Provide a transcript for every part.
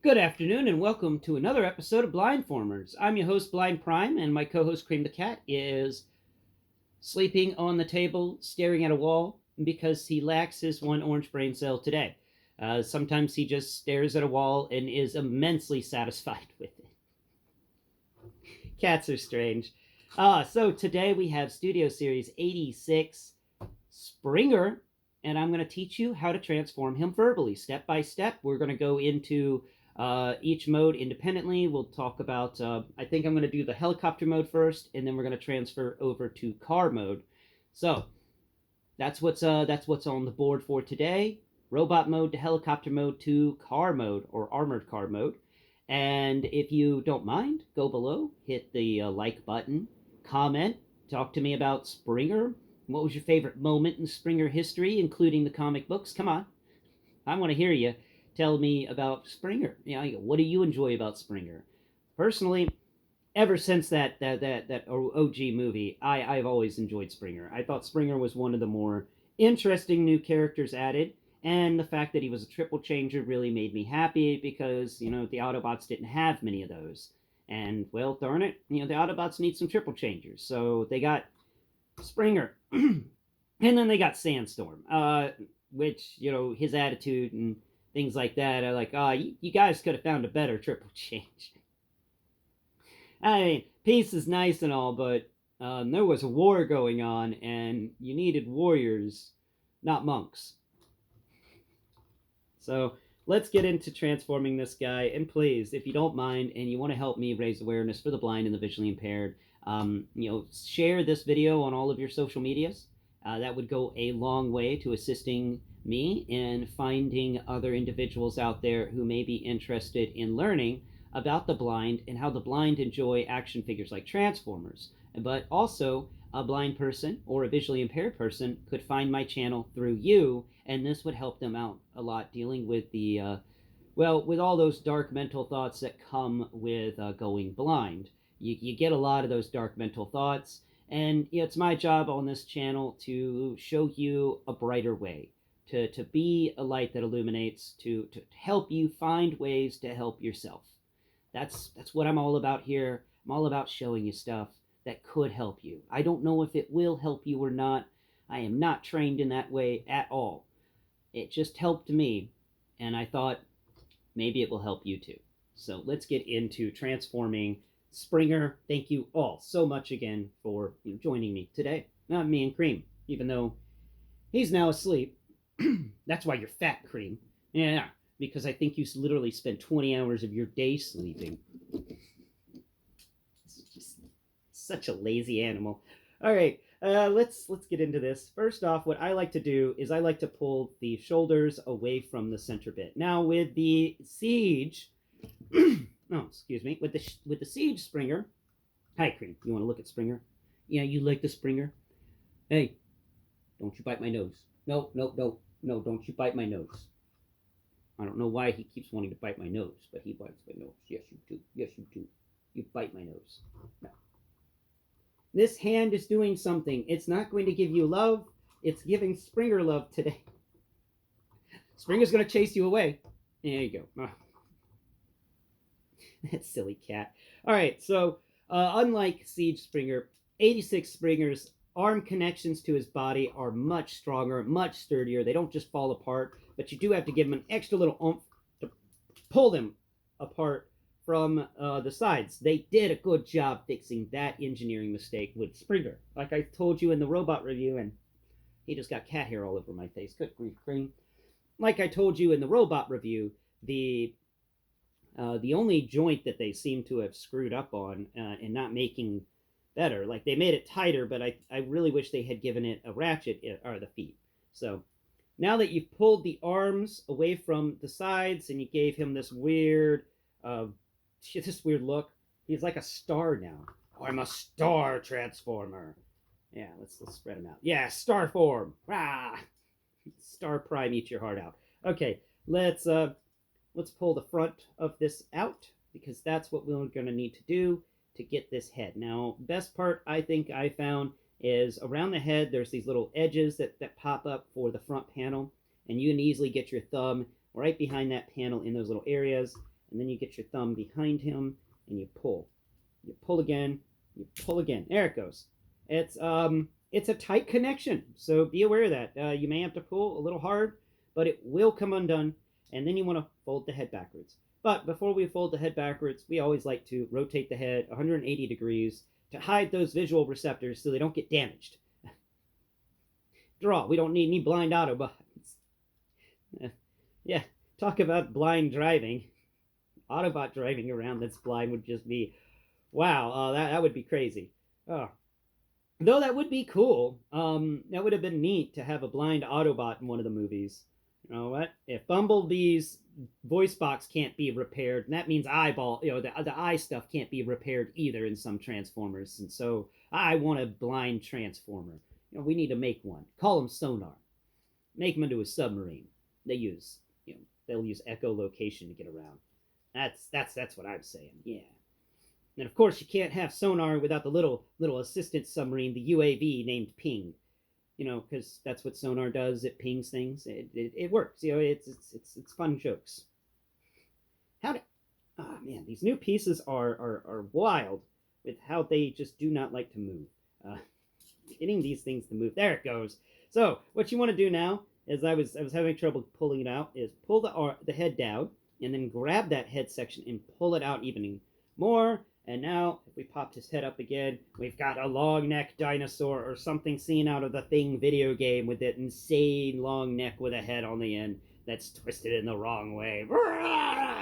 Good afternoon, and welcome to another episode of Blindformers. I'm your host, Blind Prime, and my co-host, Cream the Cat, is sleeping on the table, staring at a wall, because he lacks his one orange brain cell today. Sometimes he just stares at a wall and is immensely satisfied with it. Cats are strange. So today we have Studio Series 86 Springer, and I'm going to teach you how to transform him verbally, step by step. We're going to go into each mode independently. We'll talk about, I think I'm going to do the helicopter mode first, and then we're going to transfer over to car mode. So that's what's on the board for today. Robot mode to helicopter mode to car mode, or armored car mode. And if you don't mind, go below, hit the like button, comment, talk to me about Springer. What was your favorite moment in Springer history, including the comic books? Come on, I want to hear you tell me about Springer. What do you enjoy about Springer? Personally, ever since that OG movie, I've always enjoyed Springer. I thought Springer was one of the more interesting new characters added, and the fact that he was a triple changer really made me happy because the Autobots didn't have many of those. And well, darn it, the Autobots need some triple changers, so they got Springer, and then they got Sandstorm, which his attitude and things like that are like, you guys could have found a better triple change. I mean, peace is nice and all, but there was a war going on, and you needed warriors, not monks. So let's get into transforming this guy. And please, if you don't mind, and you want to help me raise awareness for the blind and the visually impaired, share this video on all of your social medias. That would go a long way to assisting me in finding other individuals out there who may be interested in learning about the blind and how the blind enjoy action figures like Transformers. But also, a blind person or a visually impaired person could find my channel through you, and this would help them out a lot dealing with with all those dark mental thoughts that come with going blind. You get a lot of those dark mental thoughts, and it's my job on this channel to show you a brighter way, to be a light that illuminates, to help you find ways to help yourself. That's what I'm all about here. I'm all about showing you stuff that could help you. I don't know if it will help you or not. I am not trained in that way at all. It just helped me, and I thought maybe it will help you too. So let's get into transforming Springer. Thank you all so much again for joining me today. Not me and Cream, even though he's now asleep. That's why you're fat, Cream. Yeah, because I think you literally spend 20 hours of your day sleeping. It's just such a lazy animal. All right, let's get into this. First off, what I like to do is I like to pull the shoulders away from the center bit. Now with the Siege, oh, excuse me, with the Siege Springer. Hi, Cream. You want to look at Springer? Yeah, you like the Springer? Hey, don't you bite my nose. No, no, no, no, don't you bite my nose. I don't know why he keeps wanting to bite my nose, but he bites my nose. Yes, you do. Yes, you do. You bite my nose. No. This hand is doing something. It's not going to give you love. It's giving Springer love today. Springer's going to chase you away. There you go. That silly cat. All right, so unlike Siege Springer, 86 Springer's arm connections to his body are much stronger, much sturdier. They don't just fall apart, but you do have to give them an extra little oomph to pull them apart from the sides. They did a good job fixing that engineering mistake with Springer. Like I told you in the robot review, and he just got cat hair all over my face. Good grief, Cream. Like I told you in the robot review, the only joint that they seem to have screwed up on and not making better, like they made it tighter, but I really wish they had given it a ratchet, or the feet. So now that you've pulled the arms away from the sides and you gave him this weird look, he's like a star now. Oh, I'm a star transformer. Yeah, let's spread him out. Yeah, star form. Rah! Star Prime, eat your heart out. Okay, let's pull the front of this out, because that's what we're going to need to do to get this head. Now, best part I think I found is around the head, there's these little edges that pop up for the front panel, and you can easily get your thumb right behind that panel in those little areas, and then you get your thumb behind him, and you pull. You pull again, you pull again. There it goes. It's a tight connection, so be aware of that. You may have to pull a little hard, but it will come undone, and then you want to fold the head backwards. But before we fold the head backwards, we always like to rotate the head 180 degrees to hide those visual receptors so they don't get damaged. After all, we don't need any blind Autobots. Yeah, talk about blind driving. Autobot driving around that's blind would just be, wow, that would be crazy. Oh. Though that would be cool. That would have been neat to have a blind Autobot in one of the movies. You know what? If Bumblebee's voice box can't be repaired, and that means eyeball, the eye stuff can't be repaired either in some Transformers. And so I want a blind Transformer. We need to make one. Call him Sonar. Make him into a submarine. They'll use echolocation to get around. That's what I'm saying. Yeah. And of course, you can't have sonar without the little assistant submarine, the UAV named Ping. Because that's what sonar does. It pings things. It works. It's fun jokes. Oh man, these new pieces are wild with how they just do not like to move. Getting these things to move. There it goes. So what you want to do now is I was having trouble pulling it out. Is pull the head down and then grab that head section and pull it out even more. And now, if we popped his head up again, we've got a long neck dinosaur or something seen out of the Thing video game with that insane long neck with a head on the end that's twisted in the wrong way.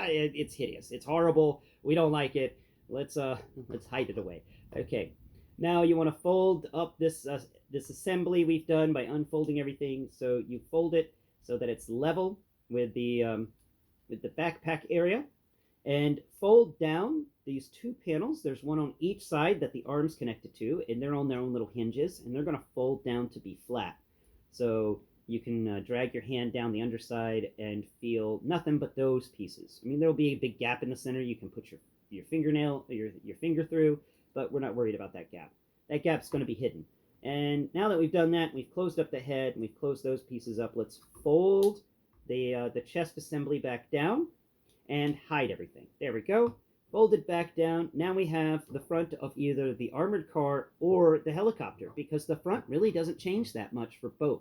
It's hideous. It's horrible. We don't like it. Let's hide it away. Okay. Now you want to fold up this assembly we've done by unfolding everything. So you fold it so that it's level with the backpack area. And fold down these two panels. There's one on each side that the arm's connected to, and they're on their own little hinges, and they're going to fold down to be flat. So you can drag your hand down the underside and feel nothing but those pieces. I mean, there'll be a big gap in the center. You can put your fingernail, your finger through, but we're not worried about that gap. That gap's going to be hidden. And now that we've done that, we've closed up the head, and we've closed those pieces up, let's fold the chest assembly back down and hide everything. There we go. Fold it back down. Now we have the front of either the armored car or the helicopter, because the front really doesn't change that much for both.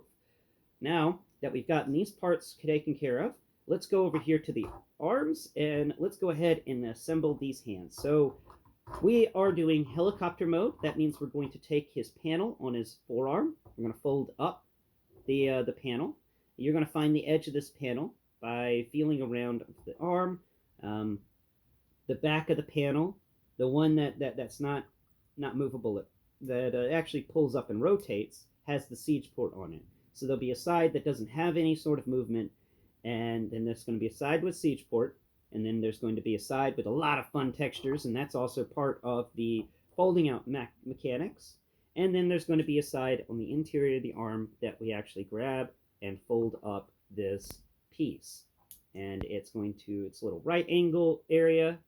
Now that we've gotten these parts taken care of, let's go over here to the arms, and let's go ahead and assemble these hands. So we are doing helicopter mode. That means we're going to take his panel on his forearm. We're going to fold up the panel. You're going to find the edge of this panel by feeling around the arm, the back of the panel, the one that's not movable, that actually pulls up and rotates, has the siege port on it. So there'll be a side that doesn't have any sort of movement, and then there's going to be a side with siege port, and then there's going to be a side with a lot of fun textures, and that's also part of the folding out mechanics. And then there's going to be a side on the interior of the arm that we actually grab and fold up this piece, and it's a little right angle area,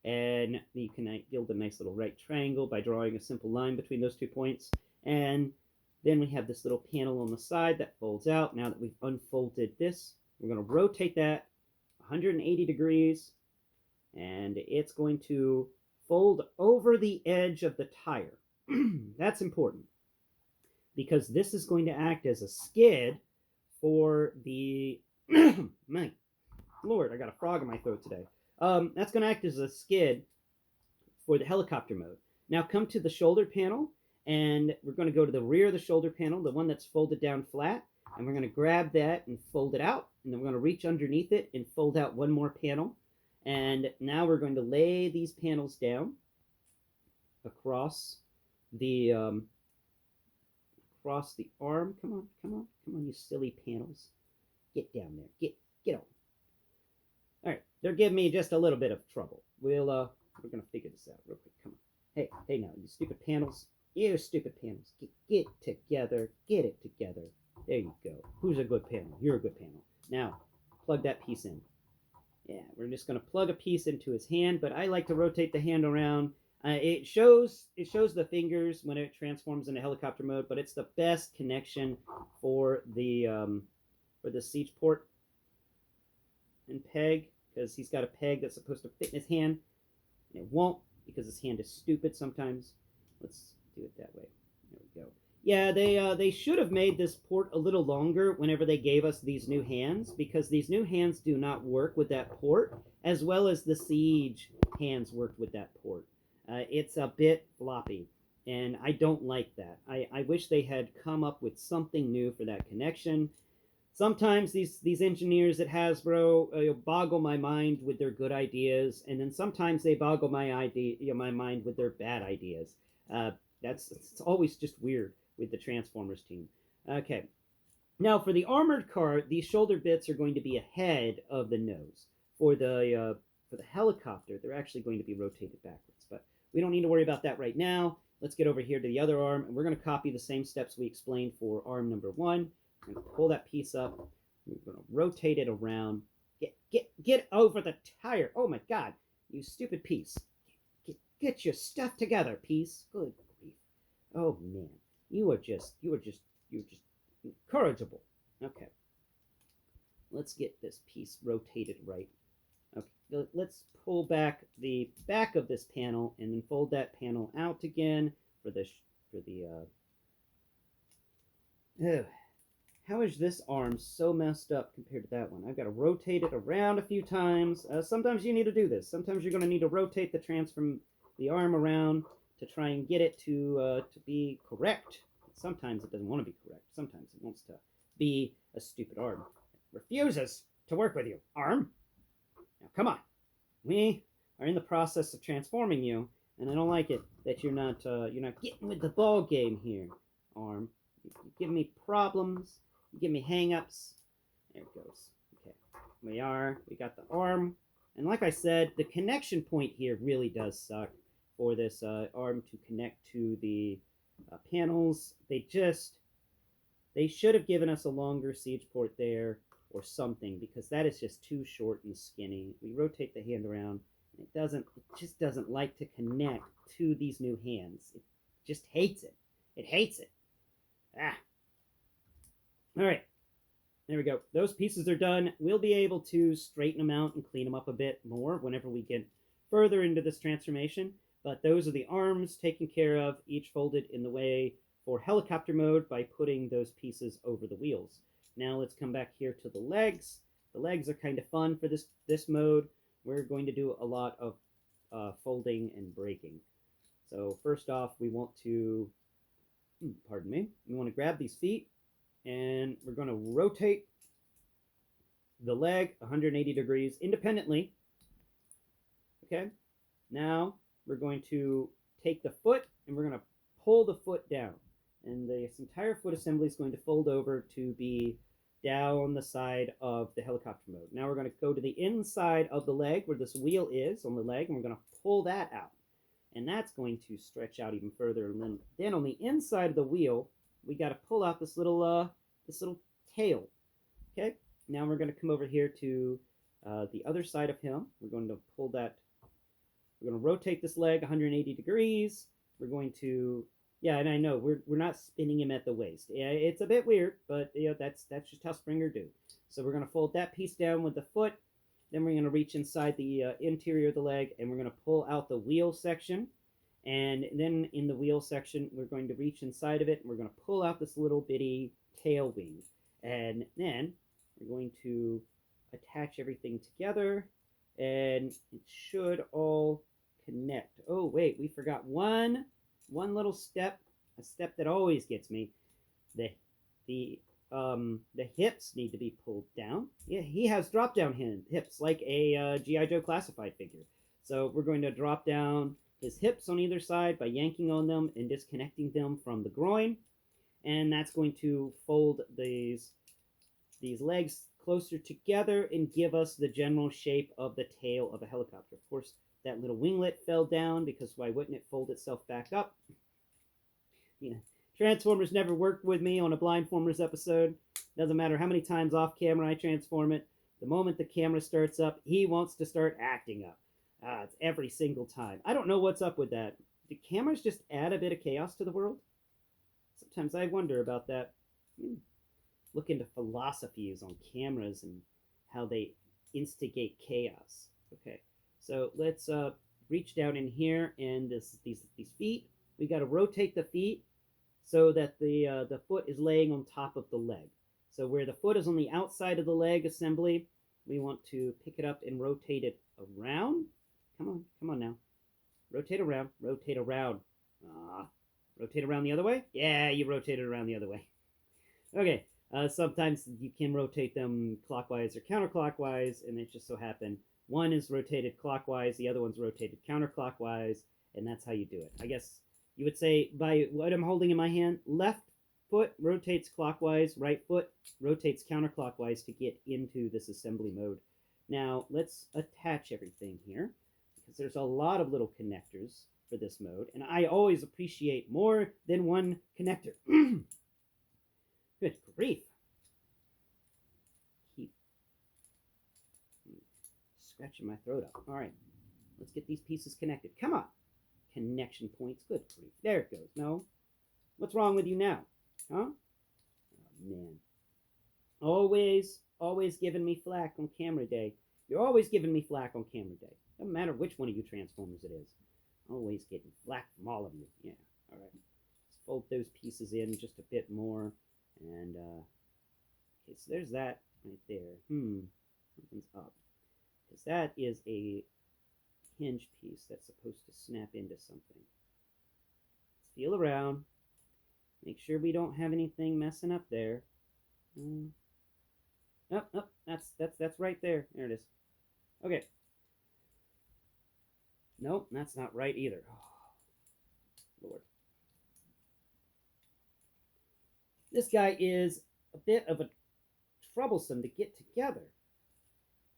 and you can build a nice little right triangle by drawing a simple line between those 2 points. And then we have this little panel on the side that folds out. Now that we've unfolded this, we're going to rotate that 180 degrees, and it's going to fold over the edge of the tire. That's important, because this is going to act as a skid for the my lord, I got a frog in my throat today. That's going to act as a skid for the helicopter mode. Now come to the shoulder panel, and we're going to go to the rear of the shoulder panel, the one that's folded down flat, and we're going to grab that and fold it out, and then we're going to reach underneath it and fold out one more panel. And now we're going to lay these panels down across the arm. Come on, you silly panels. Get down there. Get on. All right, they're giving me just a little bit of trouble. We're gonna figure this out real quick. Come on. Hey now, you stupid panels. You stupid panels. Get together. Get it together. There you go. Who's a good panel? You're a good panel. Now, plug that piece in. Yeah, we're just gonna plug a piece into his hand, but I like to rotate the hand around. It shows the fingers when it transforms into helicopter mode, but it's the best connection for the siege port and peg, because he's got a peg that's supposed to fit in his hand, and it won't because his hand is stupid sometimes. Let's do it that way. There we go. Yeah, they should have made this port a little longer whenever they gave us these new hands, because these new hands do not work with that port, as well as the Siege hands worked with that port. It's a bit floppy, and I don't like that. I wish they had come up with something new for that connection. Sometimes these engineers at Hasbro boggle my mind with their good ideas, and then sometimes they boggle my mind with their bad ideas. It's always just weird with the Transformers team. Okay, now for the armored car, these shoulder bits are going to be ahead of the nose. For the helicopter, they're actually going to be rotated backwards, but we don't need to worry about that right now. Let's get over here to the other arm, and we're going to copy the same steps we explained for arm number 1. We're going to pull that piece up. We're going to rotate it around. Get over the tire. Oh my God, you stupid piece. Get your stuff together, piece. Good grief. Oh man, you are just incorrigible. Okay, let's get this piece rotated right. Okay, let's pull back the back of this panel and then fold that panel out again for the how is this arm so messed up compared to that one? I've got to rotate it around a few times. Sometimes you need to do this. Sometimes you're going to need to rotate the arm around to try and get it to be correct. Sometimes it doesn't want to be correct. Sometimes it wants to be a stupid arm. It refuses to work with you, arm. Now come on. We are in the process of transforming you, and I don't like it that you're not getting with the ball game here, arm. You give me problems. You give me hang-ups. There it goes. Okay. We got the arm. And like I said, the connection point here really does suck for this arm to connect to the panels. They should have given us a longer siege port there or something, because that is just too short and skinny. We rotate the hand around, and it just doesn't like to connect to these new hands. It just hates it. It hates it. All right, there we go. Those pieces are done. We'll be able to straighten them out and clean them up a bit more whenever we get further into this transformation. But those are the arms taken care of, each folded in the way for helicopter mode by putting those pieces over the wheels. Now let's come back here to the legs. The legs are kind of fun for this mode. We're going to do a lot of folding and breaking. So first off, we want to, we want to grab these feet, and we're going to rotate the leg 180 degrees independently. Okay, now we're going to take the foot and we're going to pull the foot down, and this entire foot assembly is going to fold over to be down the side of the helicopter mode. Now we're going to go to the inside of the leg where this wheel is on the leg, and we're going to pull that out, and that's going to stretch out even further. And then on the inside of the wheel, we got to pull out this little tail. Okay, now we're going to come over here to the other side of him. We're going to pull that. We're going to rotate this leg 180 degrees. We're going to, yeah, and I know we're not spinning him at the waist. Yeah, it's a bit weird, but that's just how Springer do. So we're going to fold that piece down with the foot. Then we're going to reach inside the interior of the leg, and we're going to pull out the wheel section. And then in the wheel section, we're going to reach inside of it, and we're going to pull out this little bitty tail wing. And then we're going to attach everything together, and it should all connect. Oh, wait, we forgot one little step, a step that always gets me. The hips need to be pulled down. Yeah, he has drop-down hips, like a G.I. Joe classified figure. So we're going to drop down his hips on either side by yanking on them and disconnecting them from the groin. And that's going to fold these legs closer together and give us the general shape of the tail of a helicopter. Of course, that little winglet fell down, because why wouldn't it fold itself back up? Yeah. Transformers never worked with me on a Blindformers episode. Doesn't matter how many times off camera I transform it. The moment the camera starts up, he wants to start acting up. It's every single time. I don't know what's up with that. Do cameras just add a bit of chaos to the world? Sometimes I wonder about that. Look into philosophies on cameras and how they instigate chaos. Okay, so let's reach down in here, and these feet, we got to rotate the feet so that the foot is laying on top of the leg. So where the foot is on the outside of the leg assembly, we want to pick it up and rotate it around. Come on now. Rotate around, rotate around. Rotate around the other way? Yeah, you rotate it around the other way. Okay, sometimes you can rotate them clockwise or counterclockwise, and it just so happened one is rotated clockwise, the other one's rotated counterclockwise, and that's how you do it. I guess you would say by what I'm holding in my hand, left foot rotates clockwise, right foot rotates counterclockwise to get into this assembly mode. Now, let's attach everything here, because there's a lot of little connectors for this mode, and I always appreciate more than one connector. Good grief. Keep scratching my throat up. All right, let's get these pieces connected. Come on. Connection points. Good grief. There it goes. No? What's wrong with you now? Huh? Oh, man. Always giving me flack on camera day. You're always giving me flack on camera day. Doesn't matter which one of you Transformers it is. Always getting flack from all of you. Yeah. All right. Let's fold those pieces in just a bit more. And, okay, so there's that right there. Something's up. Because that is a hinge piece that's supposed to snap into something. Let's feel around. Make sure we don't have anything messing up there. That's right there. There it is. Okay. Nope, that's not right either. Oh, Lord. This guy is a bit of a troublesome to get together.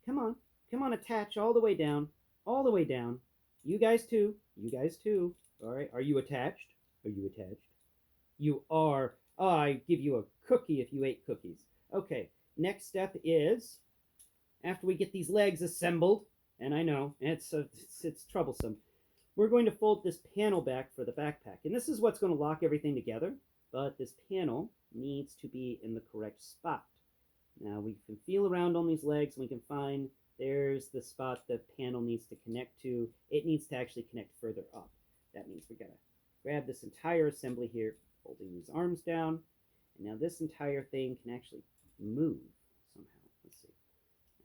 Come on, attach all the way down, all the way down. You guys too, all right, are you attached? Are you attached? You are. Oh, I give you a cookie if you ate cookies. Okay, next step is, after we get these legs assembled, and I know, it's troublesome, we're going to fold this panel back for the backpack. And this is what's going to lock everything together, but this panel needs to be in the correct spot. Now we can feel around on these legs, and we can find there's the spot the panel needs to connect to. It needs to actually connect further up. That means we're going to grab this entire assembly here, folding these arms down, and now this entire thing can actually move somehow. Let's see.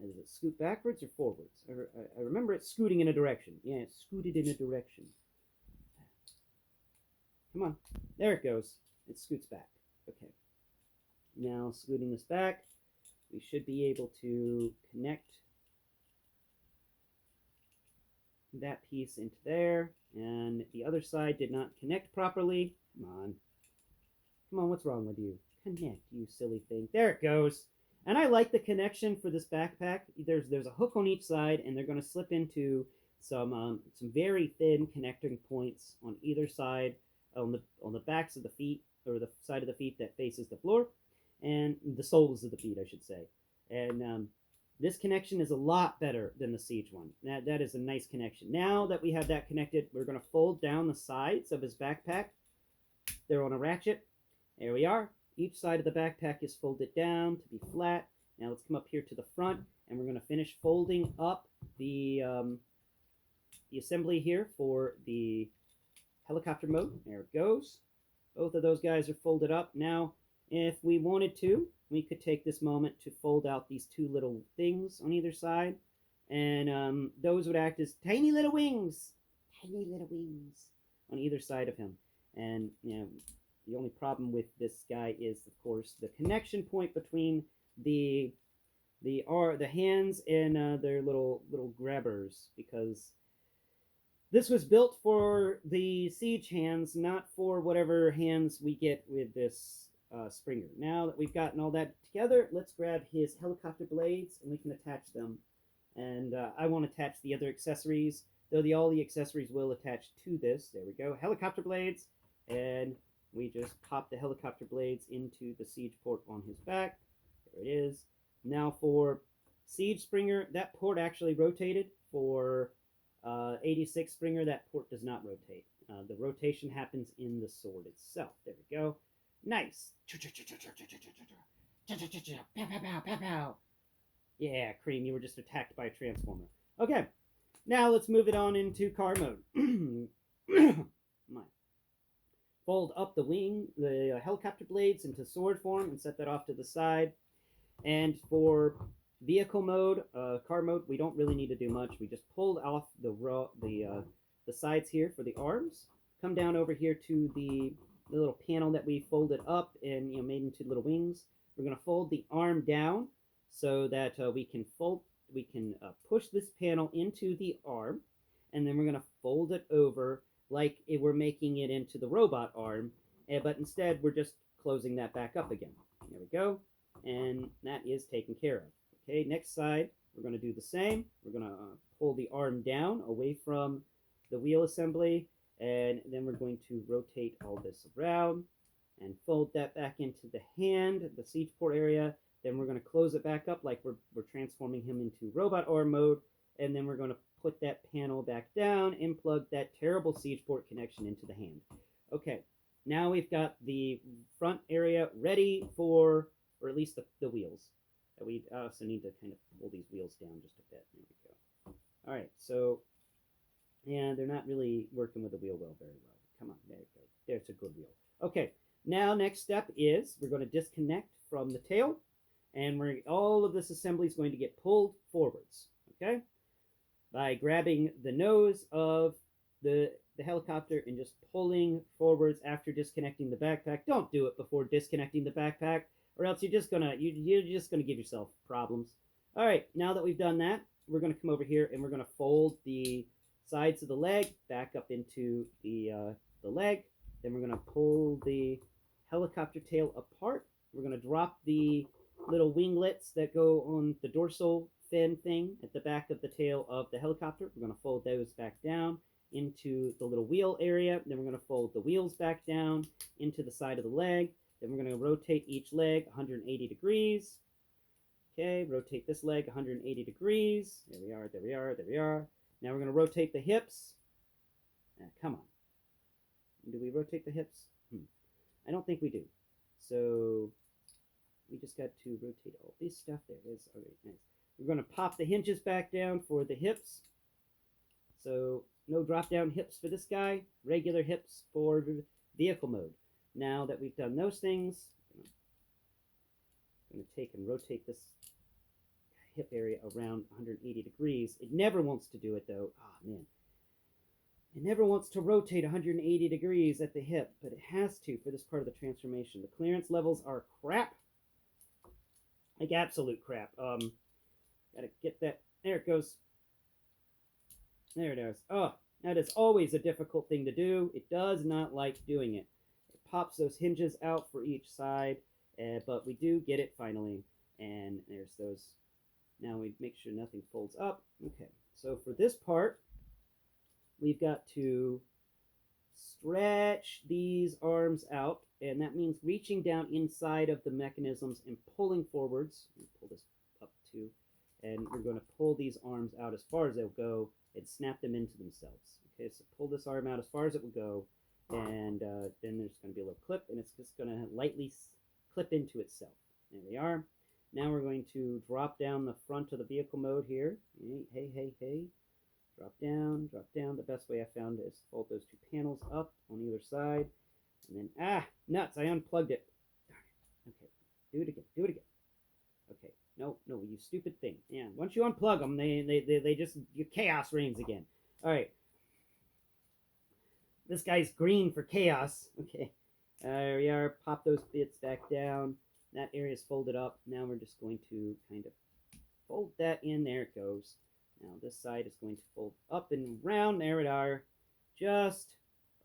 Does it scoot backwards or forwards? I remember it scooting in a direction. Yeah, it scooted in a direction. Come on. There it goes. It scoots back. Okay. Now, scooting this back, we should be able to connect that piece into there, and the other side did not connect properly. Come on. Come on, what's wrong with you? Connect, you silly thing. There it goes. And I like the connection for this backpack. There's a hook on each side, and they're going to slip into some very thin connecting points on either side, on the backs of the feet, or the side of the feet that faces the floor, and the soles of the feet, I should say. And this connection is a lot better than the Siege one. That is a nice connection. Now that we have that connected, we're going to fold down the sides of his backpack. They're on a ratchet. There we are. Each side of the backpack is folded down to be flat. Now let's come up here to the front, and we're going to finish folding up the assembly here for the helicopter mode. There it goes. Both of those guys are folded up. Now, if we wanted to, we could take this moment to fold out these two little things on either side, and those would act as tiny little wings on either side of him. And you know, the only problem with this guy is, of course, the connection point between the hands and their little grabbers, because this was built for the Siege hands, not for whatever hands we get with this Springer. Now that we've gotten all that together, let's grab his helicopter blades, and we can attach them. And I won't attach the other accessories, though all the accessories will attach to this. There we go, helicopter blades, and we just pop the helicopter blades into the Siege port on his back. There it is. Now for Siege Springer, that port actually rotated. For 86 Springer, that port does not rotate. The rotation happens in the sword itself. There we go. Nice. Yeah, Yeah, Cream, you were just attacked by a transformer. Okay, now let's move it on into car mode. My. Fold up the helicopter blades into sword form and set that off to the side. And for vehicle mode, car mode, we don't really need to do much. We just pulled off the sides here for the arms. Come down over here to the little panel that we folded up and made into little wings. We're going to fold the arm down so that we can push this panel into the arm, and then we're going to fold it over like we're making it into the robot arm, but instead we're just closing that back up again. There we go, and that is taken care of. Okay, next side, we're going to do the same. We're going to pull the arm down away from the wheel assembly, and then we're going to rotate all this around and fold that back into the hand, the siege port area. Then we're going to close it back up like we're transforming him into robot arm mode, and then we're going to put that panel back down and plug that terrible siege port connection into the hand. Okay, now we've got the front area ready for, or at least the wheels. We also need to kind of pull these wheels down just a bit. There we go. All right, so, yeah, they're not really working with the wheel well very well. Come on, there you go. There's a good wheel. Okay, now next step is we're going to disconnect from the tail, and all of this assembly is going to get pulled forwards, okay? By grabbing the nose of the helicopter and just pulling forwards after disconnecting the backpack. Don't do it before disconnecting the backpack, or else you're just gonna give yourself problems. All right, now that we've done that, we're gonna come over here and we're gonna fold the sides of the leg back up into the leg. Then we're gonna pull the helicopter tail apart. We're gonna drop the little winglets that go on the dorsal fin thing at the back of the tail of the helicopter. We're going to fold those back down into the little wheel area. Then we're going to fold the wheels back down into the side of the leg. Then we're going to rotate each leg 180 degrees. Okay, rotate this leg 180 degrees. There we are, there we are, there we are. Now we're going to rotate the hips. Come on. Do we rotate the hips? I don't think we do. So we just got to rotate all this stuff. There it is. All right, nice. We're going to pop the hinges back down for the hips. So no drop down hips for this guy. Regular hips for vehicle mode. Now that we've done those things, I'm going to take and rotate this hip area around 180 degrees. It never wants to do it though. Oh man. It never wants to rotate 180 degrees at the hip, but it has to for this part of the transformation. The clearance levels are crap. Like absolute crap. Gotta get that. There it goes. There it is. Oh, that is always a difficult thing to do. It does not like doing it. It pops those hinges out for each side, but we do get it finally. And there's those. Now we make sure nothing folds up. Okay, so for this part, we've got to stretch these arms out, and that means reaching down inside of the mechanisms and pulling forwards. Pull this up too. And we're going to pull these arms out as far as they'll go and snap them into themselves. Okay, so pull this arm out as far as it will go, and then there's going to be a little clip, and it's just going to lightly clip into itself. There we are. Now we're going to drop down the front of the vehicle mode here. Hey, hey, hey. Drop down, drop down. The best way I found is fold those two panels up on either side. And then, nuts, I unplugged it. Darn it. Okay, do it again, do it again. Okay. No, you stupid thing. Yeah, once you unplug them, they just, chaos reigns again. All right. This guy's green for chaos. Okay. There we are. Pop those bits back down. That area is folded up. Now we're just going to kind of fold that in. There it goes. Now this side is going to fold up and around. There it are. Just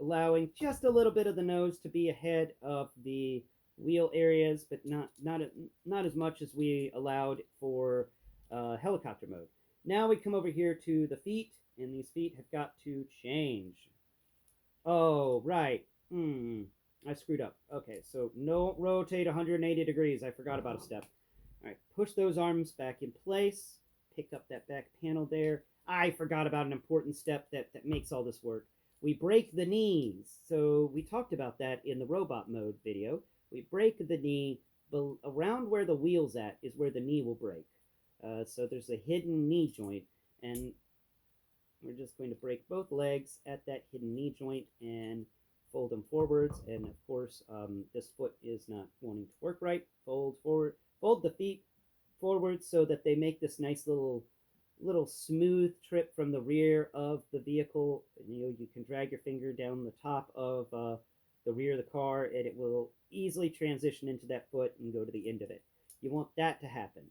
allowing just a little bit of the nose to be ahead of the wheel areas, but not as much as we allowed for helicopter mode. Now we come over here to the feet, and these feet have got to change. Oh, right. I screwed up. Okay, so no rotate 180 degrees. I forgot about a step. All right, push those arms back in place. Pick up that back panel there. I forgot about an important step that makes all this work. We break the knees. So we talked about that in the robot mode video. We break the knee around where the wheel's at is where the knee will break. So there's a hidden knee joint, and we're just going to break both legs at that hidden knee joint and fold them forwards. And of course, this foot is not wanting to work right. Fold forward, fold the feet forward so that they make this nice little smooth trip from the rear of the vehicle. You can drag your finger down the top of the rear of the car, and it will easily transition into that foot and go to the end of it. You want that to happen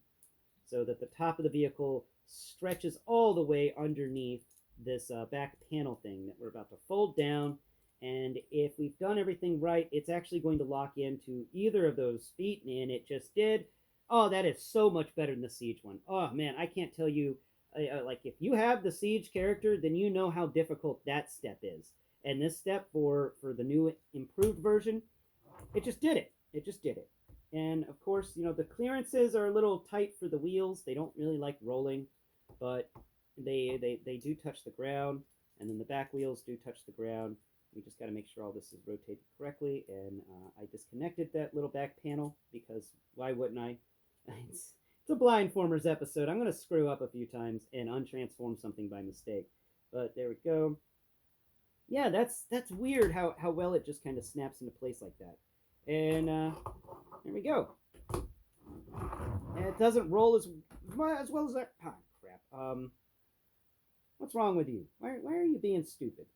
so that the top of the vehicle stretches all the way underneath this back panel thing that we're about to fold down. And if we've done everything right, it's actually going to lock into either of those feet, and it just did. Oh, that is so much better than the Siege one. Oh, man, I can't tell you. Like, if you have the Siege character, then you know how difficult that step is. And this step for the new improved version, it just did it. It just did it. And, of course, the clearances are a little tight for the wheels. They don't really like rolling, but they do touch the ground, and then the back wheels do touch the ground. We just got to make sure all this is rotated correctly, and I disconnected that little back panel because why wouldn't I? It's a Blindformers episode. I'm going to screw up a few times and untransform something by mistake, but there we go. Yeah, that's weird how well it just kind of snaps into place like that. And there we go. And it doesn't roll as well as that. Ah, crap. What's wrong with you? Why are you being stupid?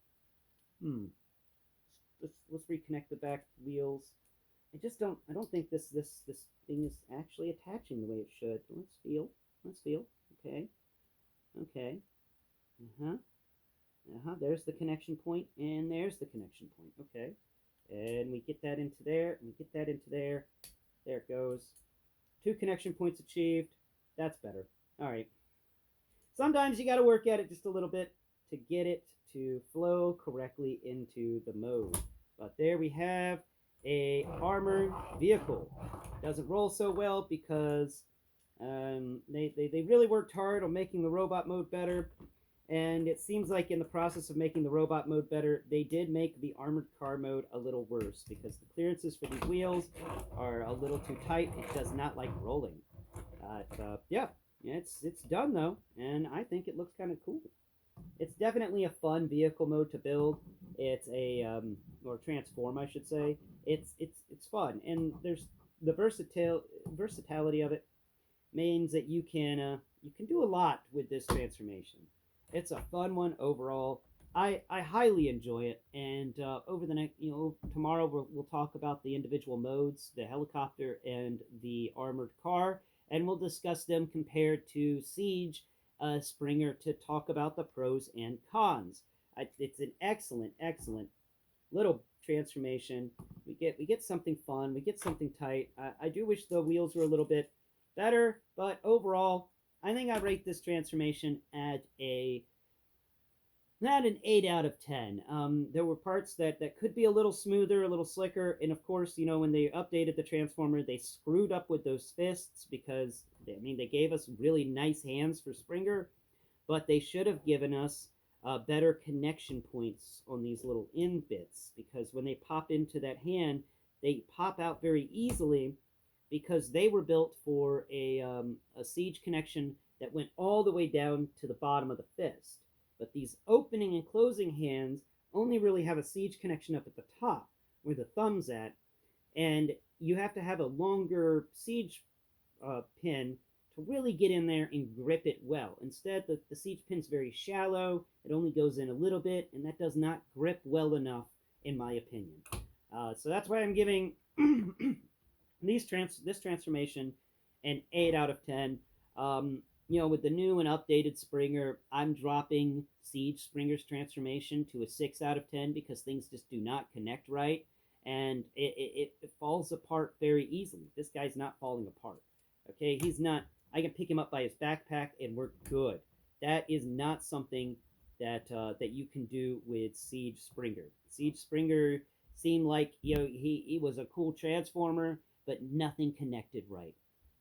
Let's reconnect the back wheels. I don't think this thing is actually attaching the way it should. Let's feel. Okay. There's the connection point, and there's the connection point. Okay. And we get that into there, and we get that into there. There it goes. 2 connection points achieved. That's better. All right. Sometimes you got to work at it just a little bit to get it to flow correctly into the mode. But there we have a armored vehicle. Doesn't roll so well because they really worked hard on making the robot mode better. And it seems like in the process of making the robot mode better, they did make the armored car mode a little worse because the clearances for these wheels are a little too tight. It does not like rolling. Yeah, it's done though, and I think it looks kind of cool. It's definitely a fun vehicle mode to build. It's or transform, I should say. It's fun, and there's the versatility of it means that you can do a lot with this transformation. It's a fun one overall. I highly enjoy it, and over the next, tomorrow we'll talk about the individual modes, the helicopter and the armored car, and we'll discuss them compared to Siege Springer to talk about the pros and cons. It's an excellent little transformation. We get something fun. We get something tight. I do wish the wheels were a little bit better, but overall, I think I rate this transformation at not an 8 out of 10. There were parts that could be a little smoother, a little slicker, and of course, when they updated the Transformer, they screwed up with those fists because, they gave us really nice hands for Springer, but they should have given us better connection points on these little end bits because when they pop into that hand, they pop out very easily because they were built for a Siege connection that went all the way down to the bottom of the fist. But these opening and closing hands only really have a Siege connection up at the top where the thumb's at, and you have to have a longer Siege pin to really get in there and grip it well. Instead, the Siege pin's very shallow. It only goes in a little bit, and that does not grip well enough, in my opinion. So that's why I'm giving this transformation an 8 out of 10. With the new and updated Springer, I'm dropping Siege Springer's transformation to a 6 out of 10 because things just do not connect right, and it falls apart very easily. This guy's not falling apart. Okay, he's not. I can pick him up by his backpack, and we're good. That is not something that you can do with Siege Springer. Siege Springer seemed like he was a cool transformer, but nothing connected right.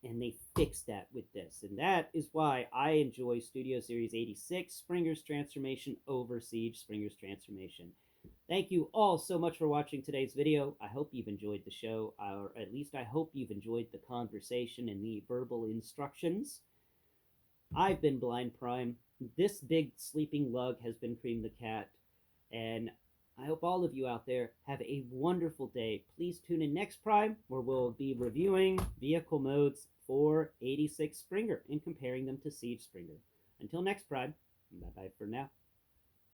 And they fixed that with this. And that is why I enjoy Studio Series 86 Springer's transformation over Siege Springer's transformation. Thank you all so much for watching today's video. I hope you've enjoyed the show, or at least I hope you've enjoyed the conversation and the verbal instructions. I've been Blind Prime. This big sleeping lug has been Cream the Cat. And I hope all of you out there have a wonderful day. Please tune in next Prime, where we'll be reviewing vehicle modes for 86 Springer and comparing them to Siege Springer. Until next Prime, bye-bye for now.